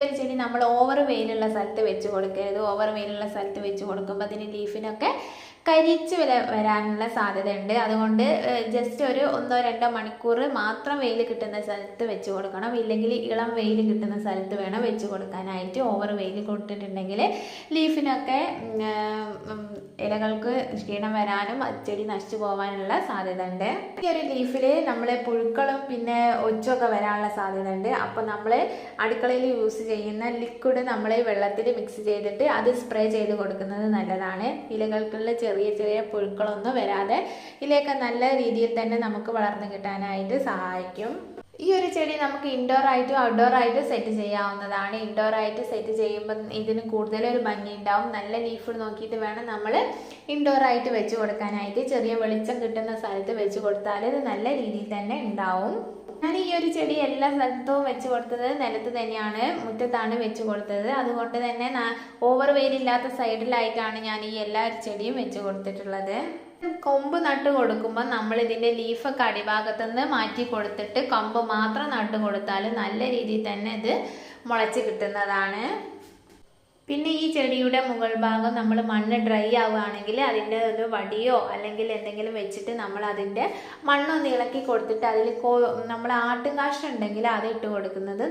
ഒരു ചെടി നമ്മൾ ഓവർ വെയിലുള്ള സ്ഥലത്ത് വെച്ച് കൊടുക്കരുത്. ഓവർ വെയിലുള്ള സ്ഥലത്ത് വെച്ച് കൊടുക്കുമ്പോൾ അതിന് ലീഫിനൊക്കെ കരിച്ച് വരാനുള്ള സാധ്യതയുണ്ട്. അതുകൊണ്ട് ജസ്റ്റ് ഒരു 1-2 മണിക്കൂർ മാത്രം വെയിൽ കിട്ടുന്ന സ്ഥലത്ത് വെച്ച് കൊടുക്കണം. ഇല്ലെങ്കിൽ ഇളം വെയിൽ കിട്ടുന്ന സ്ഥലത്ത് വേണം വെച്ച് കൊടുക്കാനായിട്ട്. ഓവർ വെയിൽ കൊടുത്തിട്ടുണ്ടെങ്കിൽ ലീഫിനൊക്കെ ഇലകൾക്ക് ക്ഷീണം വരാനും ചെടി നശിച്ചു പോകാനുള്ള സാധ്യത ഉണ്ട്. ഈ ഒരു ലീഫിൽ നമ്മൾ പുഴുക്കളും പിന്നെ ഒച്ചൊക്കെ വരാനുള്ള സാധ്യത ഉണ്ട്. അപ്പോൾ നമ്മൾ അടുക്കളയിൽ യൂസ് ചെയ്യുന്ന ലിക്വിഡ് നമ്മൾ വെള്ളത്തിൽ മിക്സ് ചെയ്തിട്ട് അത് സ്പ്രേ ചെയ്ത് കൊടുക്കുന്നത് നല്ലതാണ്. ഇലകൾക്കുള്ള ചെറിയ പുഴുക്കളൊന്നും വരാതെ ഇലയൊക്കെ നല്ല രീതിയിൽ തന്നെ നമുക്ക് വളർന്നു കിട്ടാനായിട്ട് സഹായിക്കും. ഈ ഒരു ചെടി നമുക്ക് ഇൻഡോർ ആയിട്ടും ഔട്ട്ഡോർ ആയിട്ടും സെറ്റ് ചെയ്യാവുന്നതാണ്. ഇൻഡോർ ആയിട്ട് സെറ്റ് ചെയ്യുമ്പോൾ ഇതിന് കൂടുതലൊരു ഭംഗി ഉണ്ടാവും. നല്ല ലീഫ് നോക്കിയിട്ട് വേണം നമ്മൾ ഇൻഡോർ ആയിട്ട് വെച്ച് കൊടുക്കാനായിട്ട്. ചെറിയ വെളിച്ചം കിട്ടുന്ന സ്ഥലത്ത് വെച്ച് കൊടുത്താൽ ഇത് നല്ല രീതിയിൽ തന്നെ ഉണ്ടാവും. ഞാൻ ഈ ഒരു ചെടി എല്ലാ സ്ഥലത്തും വെച്ച് കൊടുത്തത് നിലത്ത് തന്നെയാണ്, മുറ്റത്താണ് വെച്ച് കൊടുത്തത്. അതുകൊണ്ട് തന്നെ ഓവർ വെയിലില്ലാത്ത സൈഡിലായിട്ടാണ് ഞാൻ ഈ എല്ലാ ചെടിയും വെച്ച് കൊടുത്തിട്ടുള്ളത്. കൊമ്പ് നട്ട് കൊടുക്കുമ്പോൾ നമ്മൾ ഇതിൻ്റെ ലീഫൊക്കെ അടിഭാഗത്തുനിന്ന് മാറ്റി കൊടുത്തിട്ട് കൊമ്പ് മാത്രം നട്ട് കൊടുത്താൽ നല്ല രീതിയിൽ തന്നെ ഇത് മുളച്ച് കിട്ടുന്നതാണ്. പിന്നെ ഈ ചെടിയുടെ മുകൾ ഭാഗം നമ്മൾ മണ്ണ് ഡ്രൈ ആവുകയാണെങ്കിൽ അതിൻ്റെ ഒരു വടിയോ അല്ലെങ്കിൽ എന്തെങ്കിലും വെച്ചിട്ട് നമ്മൾ അതിൻ്റെ മണ്ണൊന്ന് ഇളക്കി കൊടുത്തിട്ട് അതിൽ നമ്മൾ ആട്ടും കാഷ്ടം ഉണ്ടെങ്കിൽ അത് ഇട്ട് കൊടുക്കുന്നത്